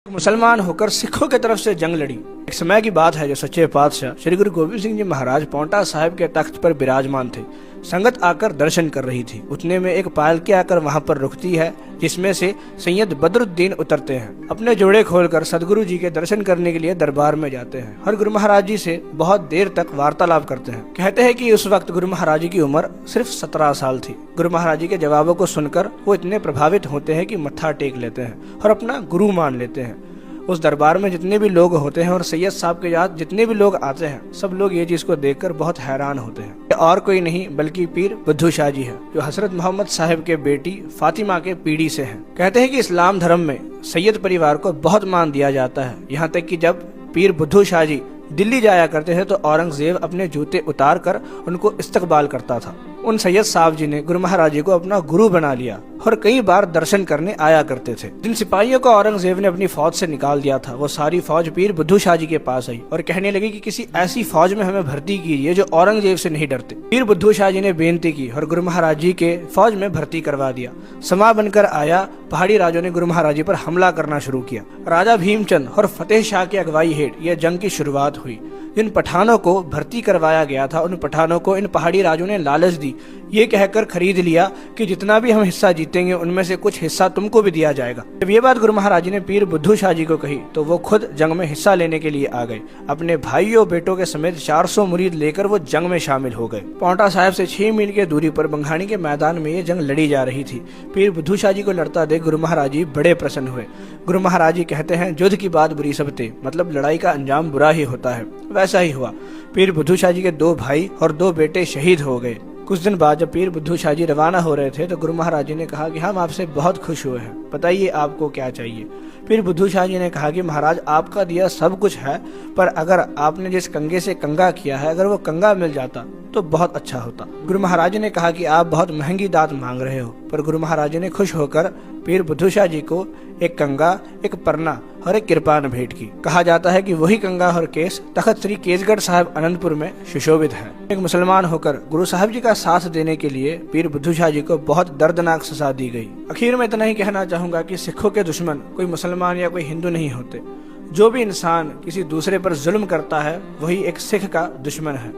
मुसलमान होकर सिखों की तरफ से जंग लड़ी। एक समय की बात है जो सच्चे पातशाह श्री गुरु गोविंद सिंह जी महाराज पांवटा साहिब के तख्त पर विराजमान थे। संगत आकर दर्शन कर रही थी। उतने में एक पालकी आकर वहां पर रुकती है, जिसमें से सैयद बदरुद्दीन उतरते हैं। अपने जोड़े खोलकर सदगुरु जी के दर्शन करने के लिए दरबार में जाते हैं और गुरु महाराज जी से बहुत देर तक वार्तालाप करते हैं। कहते हैं कि उस वक्त गुरु महाराज जी की उम्र सिर्फ 17 साल थी। गुरु महाराज जी के जवाबों को सुनकर वो इतने प्रभावित होते हैं कि मत्था टेक लेते हैं और अपना गुरु मान लेते हैं। उस दरबार में जितने भी लोग होते हैं और सैयद साहब के साथ जितने भी लोग आते हैं, सब लोग ये चीज को देखकर बहुत हैरान होते हैं। ये और कोई नहीं बल्कि पीर बुद्धू शाह जी है, जो हजरत मोहम्मद साहिब के बेटी फातिमा के पीढ़ी से हैं। कहते हैं कि इस्लाम धर्म में सैयद परिवार को बहुत मान दिया जाता है। यहाँ तक कि जब पीर बुद्धू शाह जी दिल्ली जाया करते थे तो औरंगजेब अपने जूते उतार कर उनको इस्तकबाल करता था। उन सैयद साहब जी ने गुरु महाराज जी को अपना गुरु बना लिया और कई बार दर्शन करने आया करते थे। जिन सिपाहियों को औरंगजेब ने अपनी फौज से निकाल दिया था, वो सारी फौज पीर बुद्धू शाह जी के पास आई और कहने लगी कि किसी ऐसी फौज में हमें भर्ती कीजिए जो औरंगजेब से नहीं डरते। पीर बुद्धू शाह जी ने बेनती की और गुरु महाराज जी के फौज में भर्ती करवा दिया। समा बनकर आया, पहाड़ी राजों ने गुरु महाराज जी पर हमला करना शुरू किया। राजा भीमचंद और फतेह शाह की अगुवाई हेठ यह जंग की शुरुआत हुई। जिन पठानों को भर्ती करवाया गया था, उन पठानों को इन पहाड़ी राजों ने लालच दी, ये कहकर खरीद लिया कि जितना भी हम हिस्सा जीतेंगे उनमें से कुछ हिस्सा तुमको भी दिया जाएगा। जब ये बात गुरु महाराज जी ने पीर बुद्धू शाह जी को कही तो वो खुद जंग में हिस्सा लेने के लिए आ गए। अपने भाइयों बेटों के समेत 400 मुरीद लेकर वो जंग में शामिल हो गए। पांवटा साहिब से 6 मील की दूरी पर बंघानी के मैदान में ये जंग लड़ी जा रही थी। पीर बुद्धू शाह जी को लड़ता देख गुरु महाराज जी बड़े प्रसन्न हुए। गुरु महाराज जी कहते हैं, युद्ध की बात बुरी सबते, मतलब लड़ाई का अंजाम बुरा ही होता है। वैसा ही हुआ। पीर बुद्धू शाह जी के 2 भाई और 2 बेटे शहीद हो गए। कुछ दिन बाद जब पीर बुद्धू शाह जी रवाना हो रहे थे तो गुरु महाराज जी ने कहा कि हम आपसे बहुत खुश हुए हैं, बताइए आपको क्या चाहिए। पीर बुद्धू शाह जी ने कहा कि महाराज आपका दिया सब कुछ है, पर अगर आपने जिस कंगे से कंगा किया है, अगर वो कंगा मिल जाता तो बहुत अच्छा होता। गुरु महाराज जी ने कहा कि आप बहुत महंगी दात मांग रहे हो, पर गुरु महाराज जी ने खुश होकर पीर बुद्धू शाह जी को एक कंगा, एक परना और एक कृपान भेंट की। कहा जाता है कि वही कंगा और केस तख्त श्री केसगढ़ साहिब अनंतपुर में सुशोभित है। एक मुसलमान होकर गुरु साहिब जी का साथ देने के लिए पीर बुद्धू शाह जी को बहुत दर्दनाक सजा दी गई। आखिर में इतना ही कहना चाहूंगा कि सिखों के दुश्मन कोई मुसलमान या कोई हिंदू नहीं होते। जो भी इंसान किसी दूसरे पर जुल्म करता है वही एक सिख का दुश्मन है।